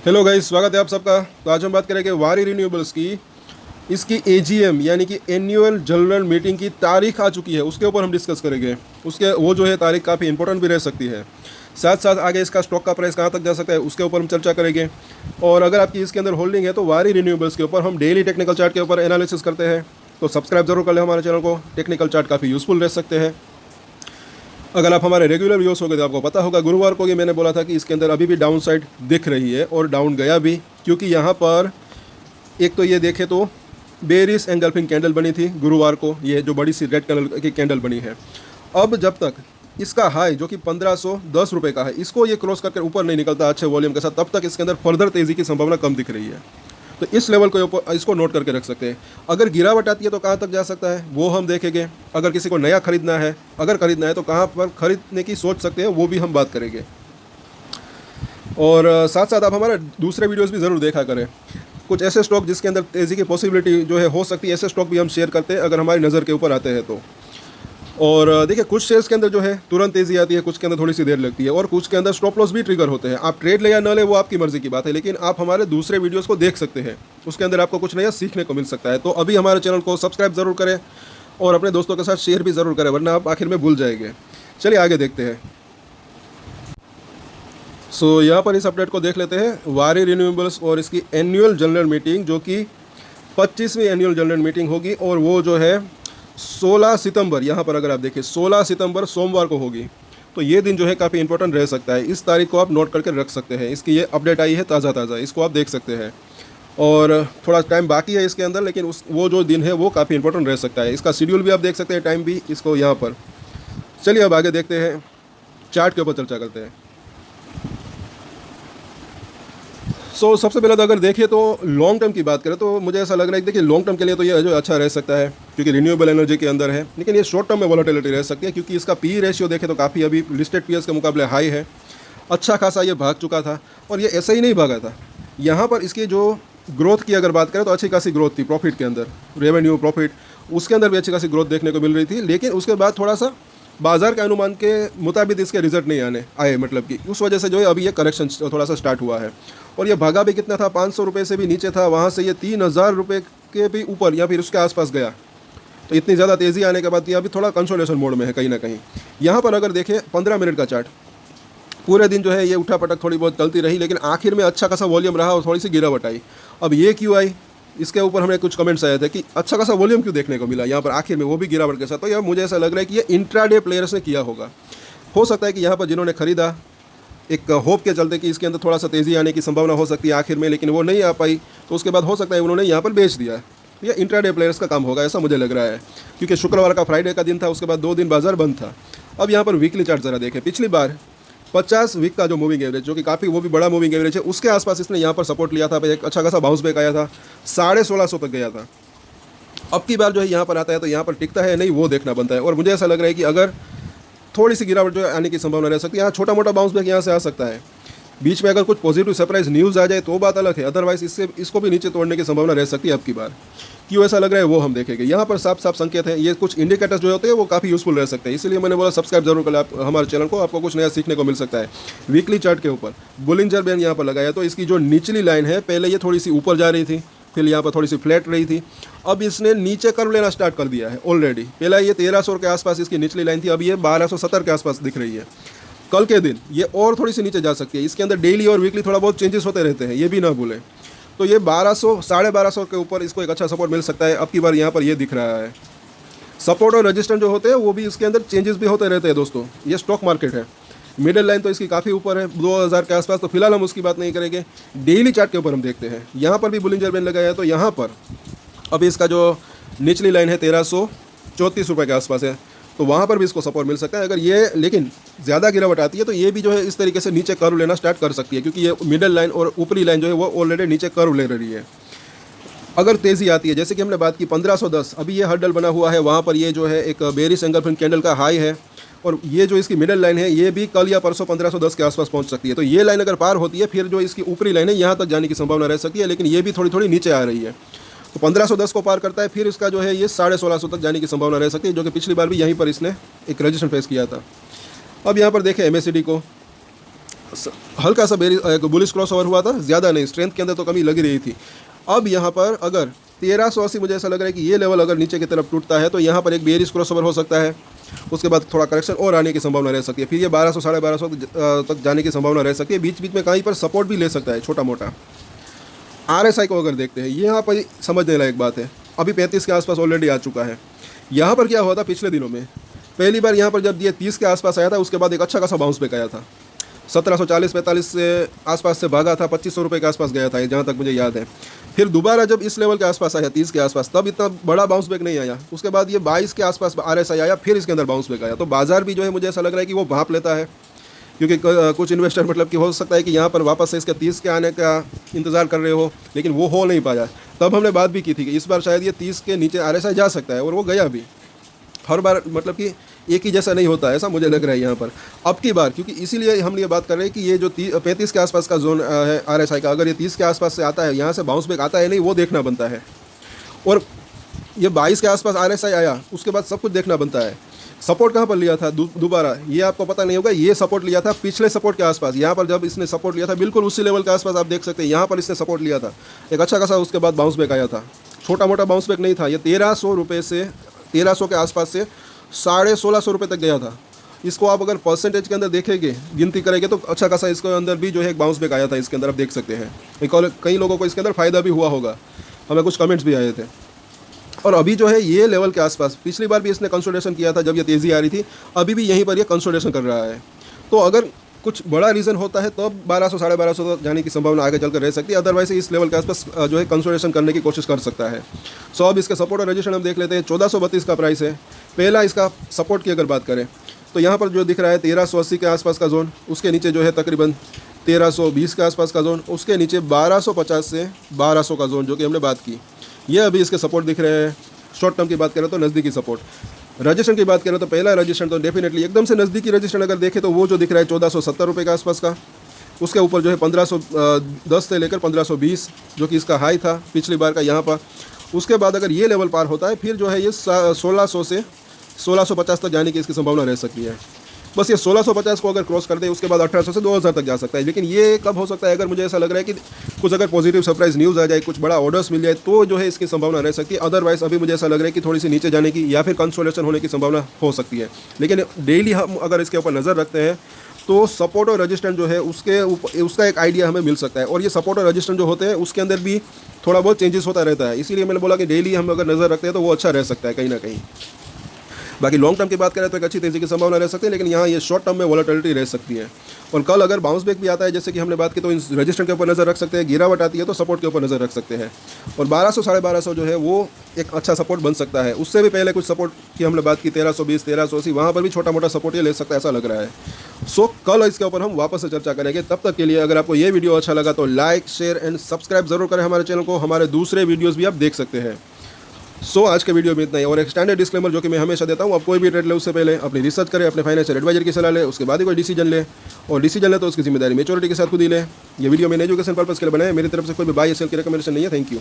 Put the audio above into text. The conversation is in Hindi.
हेलो गाइस, स्वागत है आप सबका। तो आज हम बात करेंगे वारी रिन्यूएबल्स की। इसकी एजीएम यानी कि एनुअल जनरल मीटिंग की तारीख आ चुकी है, उसके ऊपर हम डिस्कस करेंगे। उसके वो जो है तारीख काफ़ी इंपॉर्टेंट भी रह सकती है। साथ साथ आगे इसका स्टॉक का प्राइस कहाँ तक जा सकता है उसके ऊपर हम चर्चा करेंगे। और अगर आपकी इसके अंदर होल्डिंग है तो वारी रिन्यूएबल्स के ऊपर हम डेली टेक्निकल चार्ट के ऊपर एनालिसिस करते हैं। तो सब्सक्राइब जरूर कर लें हमारे चैनल को। टेक्निकल चार्ट काफ़ी यूज़फुल रह सकते हैं। अगर आप हमारे रेगुलर व्यूअर्स हो गए तो आपको पता होगा गुरुवार को ये मैंने बोला था कि इसके अंदर अभी भी डाउन साइड दिख रही है और डाउन गया भी, क्योंकि यहाँ पर एक तो ये देखें तो बेरिश एंगल्फिंग कैंडल बनी थी गुरुवार को, ये जो बड़ी सी रेड कलर की कैंडल बनी है। अब जब तक इसका हाई जो कि 1510 रुपये का है, इसको ये क्रॉस करके ऊपर नहीं निकलता अच्छे वॉल्यूम के साथ, तब तक इसके अंदर फर्दर तेज़ी की संभावना कम दिख रही है। तो इस लेवल को ऊपर इसको नोट करके रख सकते हैं। अगर गिरावट आती है तो कहाँ तक जा सकता है वो हम देखेंगे। अगर किसी को नया खरीदना है, अगर खरीदना है तो कहाँ पर खरीदने की सोच सकते हैं वो भी हम बात करेंगे। और साथ साथ आप हमारे दूसरे वीडियोस भी ज़रूर देखा करें। कुछ ऐसे स्टॉक जिसके अंदर तेज़ी की पॉसिबिलिटी जो है हो सकती है, ऐसे स्टॉक भी हम शेयर करते हैं अगर हमारी नज़र के ऊपर आते हैं तो। और देखिए, कुछ शेयर्स के अंदर जो है तुरंत तेज़ी आती है, कुछ के अंदर थोड़ी सी देर लगती है, और कुछ के अंदर स्टॉप लॉस भी ट्रिगर होते हैं। आप ट्रेड ले या न ले वो आपकी मर्ज़ी की बात है, लेकिन आप हमारे दूसरे वीडियोस को देख सकते हैं, उसके अंदर आपको कुछ नया सीखने को मिल सकता है। तो अभी हमारे चैनल को सब्सक्राइब ज़रूर करें और अपने दोस्तों के साथ शेयर भी ज़रूर करें, वरना आप आखिर में भूल जाएंगे। चलिए आगे देखते हैं। सो यहाँ पर इस अपडेट को देख लेते हैं। वारी रिन्यूएबल्स और इसकी एनुअल जनरल मीटिंग, जो कि 25वीं एनुअल जनरल मीटिंग होगी, और वो जो है 16 सितंबर, यहाँ पर अगर आप देखिए 16 सितंबर सोमवार को होगी। तो ये दिन जो है काफ़ी इंपॉर्टेंट रह सकता है। इस तारीख को आप नोट करके रख सकते हैं। इसकी ये अपडेट आई है ताज़ा, इसको आप देख सकते हैं। और थोड़ा टाइम बाकी है इसके अंदर, लेकिन वो जो दिन है वो काफ़ी इंपॉर्टेंट रह सकता है। इसका शेड्यूल भी आप देख सकते हैं, टाइम भी इसको यहाँ पर। चलिए अब आगे देखते हैं, चार्ट के ऊपर चर्चा करते हैं। सबसे पहले तो अगर देखिए तो लॉन्ग टर्म की बात करें तो मुझे ऐसा लग रहा है कि देखिए लॉन्ग टर्म के लिए तो ये जो अच्छा रह सकता है, क्योंकि रिन्यूएबल एनर्जी के अंदर है। लेकिन ये शॉर्ट टर्म में वॉलेटिलिटी रह सकती है, क्योंकि इसका पी रेशियो देखें तो काफ़ी अभी लिस्टेड पीएस के मुकाबले हाई है। अच्छा खासा ये भाग चुका था, और ये ऐसा ही नहीं भागा था। यहाँ पर इसकी जो ग्रोथ की अगर बात करें तो अच्छी खासी ग्रोथ थी प्रॉफिट के अंदर, रेवेन्यू प्रॉफिट उसके अंदर भी अच्छी खासी ग्रोथ देखने को मिल रही थी। लेकिन उसके बाद थोड़ा सा बाजार के अनुमान के मुताबिक इसके रिजल्ट नहीं आए, मतलब कि उस वजह से जो है अभी ये करेक्शन थोड़ा सा स्टार्ट हुआ है। और ये भागा भी कितना था, 500 रुपये से भी नीचे था, वहाँ से ये 3000 रुपये के भी ऊपर या फिर उसके आसपास गया। तो इतनी ज़्यादा तेज़ी आने के बाद ये अभी थोड़ा कंसोलिडेशन मोड में है कहीं ना कहीं। यहाँ पर अगर देखें 15 मिनट का चार्ट, पूरे दिन जो है ये उठा पटक थोड़ी बहुत चलती रही, लेकिन आखिर में अच्छा खासा वॉल्यूम रहा और थोड़ी सी गिरावट आई। अब ये क्यों आई, इसके ऊपर हमें कुछ कमेंट्स आए थे कि अच्छा खासा वॉल्यूम क्यों देखने को मिला यहाँ पर आखिर में, वो भी गिरावट के साथ। तो यह मुझे ऐसा लग रहा है कि ये इंट्राडे प्लेयर्स ने किया होगा। हो सकता है कि यहाँ पर जिन्होंने खरीदा एक होप के चलते कि इसके अंदर थोड़ा सा तेज़ी आने की संभावना हो सकती है आखिर में, लेकिन वो नहीं आ पाई, तो उसके बाद हो सकता है उन्होंने यहाँ पर बेच दिया। ये इंट्राडे प्लेयर्स का काम होगा, ऐसा मुझे लग रहा है, क्योंकि शुक्रवार का फ्राइडे का दिन था, उसके बाद 2 दिन बाजार बंद था। अब यहाँ पर वीकली चार्ट ज़रा देखें। पिछली बार 50 वीक का जो मूविंग एवरेज, जो कि काफ़ी वो भी बड़ा मूविंग एवरेज है, उसके आसपास इसने यहाँ पर सपोर्ट लिया था। एक अच्छा खासा बाउंस बैक आया था, 1650 तक गया था। अब की बार जो है यहाँ पर आता है तो यहाँ पर टिकता है नहीं, वो देखना बनता है। और मुझे ऐसा लग रहा है कि अगर थोड़ी सी गिरावट जो है आने की संभावना रह सकती है, यहाँ छोटा मोटा बाउंस बैक यहाँ से आ सकता है। बीच में अगर कुछ पॉजिटिव सरप्राइज न्यूज़ आ जाए तो बात अलग है, अदरवाइज इसको भी नीचे तोड़ने की संभावना रह सकती है अब की बार। क्यों ऐसा लग रहा है वो हम देखेंगे। यहाँ पर साफ साफ संकेत है, ये कुछ इंडिकेटर्स जो होते हैं वो काफ़ी यूजफुल रह सकते हैं। इसलिए मैंने बोला सब्सक्राइब जरूर करें आप हमारे चैनल को, आपको कुछ नया सीखने को मिल सकता है। वीकली चार्ट के ऊपर बुलिंजर बैंड यहाँ पर लगाया, तो इसकी जो निचली लाइन है पहले ये थोड़ी सी ऊपर जा रही थी, फिर यहाँ पर थोड़ी सी फ्लैट रही थी, अब इसने नीचे कर्व लेना स्टार्ट कर दिया है ऑलरेडी। पहला ये 1300 के आसपास इसकी निचली लाइन थी, अब ये 1270 के आसपास दिख रही है। कल के दिन ये और थोड़ी सी नीचे जा सकती है। इसके अंदर डेली और वीकली थोड़ा बहुत चेंजेस होते रहते हैं, ये भी ना भूलें। तो ये 1200 1250 के ऊपर इसको एक अच्छा सपोर्ट मिल सकता है। अब की बार यहाँ पर ये दिख रहा है। सपोर्ट और रजिस्टेंस जो होते हैं वो भी इसके अंदर चेंजेस भी होते रहते हैं दोस्तों। ये स्टॉक मार्केट है। मिडिल लाइन तो इसकी काफ़ी ऊपर है 2000 के आसपास, तो फिलहाल हम उसकी बात नहीं करेंगे। डेली चार्ट के ऊपर हम देखते हैं, यहाँ पर भी बुलिंजर बैंड लगाया है, तो यहाँ पर अभी इसका जो निचली लाइन है 1334 रुपये के आसपास है, तो वहाँ पर भी इसको सपोर्ट मिल सकता है। अगर ये लेकिन ज़्यादा गिरावट आती है तो ये भी जो है इस तरीके से नीचे कर्व लेना स्टार्ट कर सकती है, क्योंकि ये मिडिल लाइन और ऊपरी लाइन जो है वो ऑलरेडी नीचे कर्व ले रही है। अगर तेज़ी आती है, जैसे कि हमने बात की 1510, अभी ये हर्डल बना हुआ है, वहाँ पर ये जो है एक बेरिश एंगल्फिंग कैंडल का हाई है, और ये जो इसकी मिडिल लाइन है ये भी कल या परसों 1510 के आसपास पहुँच सकती है। तो ये लाइन अगर पार होती है, फिर जो इसकी ऊपरी लाइन है यहाँ तक जाने की संभावना रह सकती है, लेकिन ये भी थोड़ी थोड़ी नीचे आ रही है। तो 1510 को पार करता है, फिर इसका जो है ये 1650 तक जाने की संभावना रह सकती है, जो कि पिछली बार भी यहीं पर इसने एक रजिस्ट्रेशन फेस किया था। अब यहाँ पर देखें MACD को, हल्का सा एक बुलिश क्रॉस ओवर हुआ था, ज़्यादा नहीं, स्ट्रेंथ के अंदर तो कमी लग रही थी। अब यहाँ पर अगर 1380 मुझे ऐसा लग रहा है कि ये लेवल अगर नीचे की तरफ टूटता है तो यहाँ पर एक बेयरिश क्रॉस ओवर हो सकता है, उसके बाद थोड़ा करेक्शन और आने की संभावना रह सकती है, फिर ये 1200 1250 तक जाने की संभावना रह सकती है। बीच बीच में कहीं पर सपोर्ट भी ले सकता है छोटा मोटा। RSI को अगर देखते हैं, यहाँ पर समझने लायक बात है, अभी 35 के आसपास ऑलरेडी आ चुका है। यहाँ पर क्या हुआ था पिछले दिनों में, पहली बार यहाँ पर जब ये 30 के आसपास आया था, उसके बाद एक अच्छा खासा बाउंस बैक आया था, 1740-45 से आसपास से भागा था, 2500 रुपये के आसपास गया था जहाँ तक मुझे याद है। फिर दोबारा जब इस लेवल के आसपास आया 30 के आसपास, तब इतना बड़ा बाउंस बैक नहीं आया। उसके बाद ये 22 के आसपास RSI आया, फिर इसके अंदर बाउंस बैक आया। तो बाजार भी जो है मुझे ऐसा लग रहा है कि वो भाप लेता है, क्योंकि कुछ इन्वेस्टर मतलब कि हो सकता है कि यहाँ पर वापस से इसके 30 के आने का इंतज़ार कर रहे हो, लेकिन वो हो नहीं पाया। तब हमने बात भी की थी कि इस बार शायद ये 30 के नीचे RSI जा सकता है, और वो गया भी। हर बार मतलब कि एक ही जैसा नहीं होता, ऐसा मुझे लग रहा है यहाँ पर अब की बार, क्योंकि इसीलिए हम ये बात कर रहे हैं कि ये जो 35 के आसपास का जोन है RSI का, अगर ये 30 के आसपास से आता है, यहाँ से बाउंस बैक आता है नहीं, वो देखना बनता है। और ये 22 के आसपास RSI आया, उसके बाद सब कुछ देखना बनता है। सपोर्ट कहाँ पर लिया था दोबारा, ये आपको पता नहीं होगा, ये सपोर्ट लिया था पिछले सपोर्ट के आसपास। यहाँ पर जब इसने सपोर्ट लिया था बिल्कुल उसी लेवल के आसपास, आप देख सकते हैं यहाँ पर इसने सपोर्ट लिया था एक अच्छा खासा, उसके बाद बाउंस बैक आया था। छोटा मोटा बाउंस बैक नहीं था, ये 1300 रुपये से 1300 के आसपास से 1650 रुपये तक गया था। इसको आप अगर परसेंटेज के अंदर देखेंगे, गिनती करेंगे, तो अच्छा खासा इसके अंदर भी जो है एक बाउंस बैक आया था इसके अंदर, आप देख सकते हैं। कई लोगों को इसके अंदर फ़ायदा भी हुआ होगा, हमें कुछ कमेंट्स भी आए थे। और अभी जो है ये लेवल के आसपास, पिछली बार भी इसने कंसोलिडेशन किया था जब ये तेज़ी आ रही थी, अभी भी यहीं पर ये कंसोलिडेशन कर रहा है। तो अगर कुछ बड़ा रीज़न होता है तब 1200 1250 तक जाने की संभावना आगे चलकर रह सकती है, अदरवाइज इस लेवल के आसपास जो है कंसोलिडेशन करने की कोशिश कर सकता है। सो अब इसके सपोर्ट और रेजिस्टेंस हम देख लेते हैं। 1432 का प्राइस है। पहला इसका सपोर्ट की अगर बात करें तो यहाँ पर जो दिख रहा है 1380 के आसपास का जोन, उसके नीचे जो है तकरीबन 1320 के आसपास का जोन, उसके नीचे 1250 से 1200 का जोन जो कि हमने बात की, ये अभी इसके सपोर्ट दिख रहे हैं। शॉर्ट टर्म की बात करें तो नज़दीकी सपोर्ट। रजिस्ट्रेशन की बात करें तो पहला रजिस्ट्रेशन तो डेफिनेटली एकदम से नज़दीकी रजिस्ट्रेशन अगर देखें तो वो जो दिख रहा है 1470 रुपये के आसपास का, उसके ऊपर जो है 1510 से लेकर 1520 जो कि इसका हाई था पिछली बार का यहाँ पर। उसके बाद अगर ये लेवल पार होता है फिर जो है ये 1600 से 1650 तक जाने की इसकी संभावना रह सकती है। बस ये 1650 को अगर क्रॉस कर दे उसके बाद 1800 से 2000 तक जा सकता है। लेकिन ये कब हो सकता है, अगर मुझे ऐसा लग रहा है कि कुछ अगर पॉजिटिव सरप्राइज न्यूज़ आ जाए, कुछ बड़ा ऑर्डर्स मिल जाए, तो जो है इसकी संभावना रह सकती है। अदरवाइज अभी मुझे ऐसा लग रहा है कि थोड़ी सी नीचे जाने की या फिर कंसोलिडेशन होने की संभावना हो सकती है। लेकिन डेली हम अगर इसके ऊपर नज़र रखते हैं तो सपोर्ट और रजिस्टेंस जो है उसके ऊपर उसका एक आइडिया हमें मिल सकता है। और ये सपोर्ट और रजिस्टेंस जो होते हैं उसके अंदर भी थोड़ा बहुत चेंजेस होता रहता है, इसीलिए मैंने बोला कि डेली हम अगर नज़र रखते हैं तो वो अच्छा रह सकता है कहीं ना कहीं। बाकी लॉन्ग टर्म की बात करें तो एक अच्छी तेज़ी की संभावना रह सकती है, लेकिन यहाँ ये शॉर्ट टर्म में वॉलेटिलिटी रह सकती है। और कल अगर बाउंस बैक भी आता है जैसे कि हमने बात की तो इस रजिस्टेंस के ऊपर नज़र रख सकते हैं, गिरावट आती है तो सपोर्ट के ऊपर नज़र रख सकते हैं। और 1200 1250 जो है वो एक अच्छा सपोर्ट बन सकता है। उससे भी पहले कुछ सपोर्ट की हमने बात की 1320 1380, वहाँ पर भी छोटा मोटा सपोर्ट ये ले सकता है, ऐसा लग रहा है। सो कल इसके ऊपर हम वापस से चर्चा करेंगे। तब तक के लिए अगर आपको ये वीडियो अच्छा लगा तो लाइक शेयर एंड सब्सक्राइब जरूर करें हमारे चैनल को। हमारे दूसरे वीडियोज़ भी आप देख सकते हैं। सो आज के वीडियो में इतना ही। और एक स्टैंडर्ड डिस्क्लेमर जो कि मैं हमेशा देता हूँ, आप कोई भी ट्रेड ले उससे पहले अपनी रिसर्च करें, अपने फाइनेंशियल एडवाइजर की सलाह ले, उसके बाद ही कोई डिसीजन ले। और डिसीजन ले तो उसकी जिम्मेदारी मेच्योरिटी के साथ खुद ही ले। ये वीडियो मैंने एजुकेशन पर्पस के लिए बनाया, मेरी तरफ से कोई भी बाय या सेल की रिकमेंडेशन नहीं है। Thank you.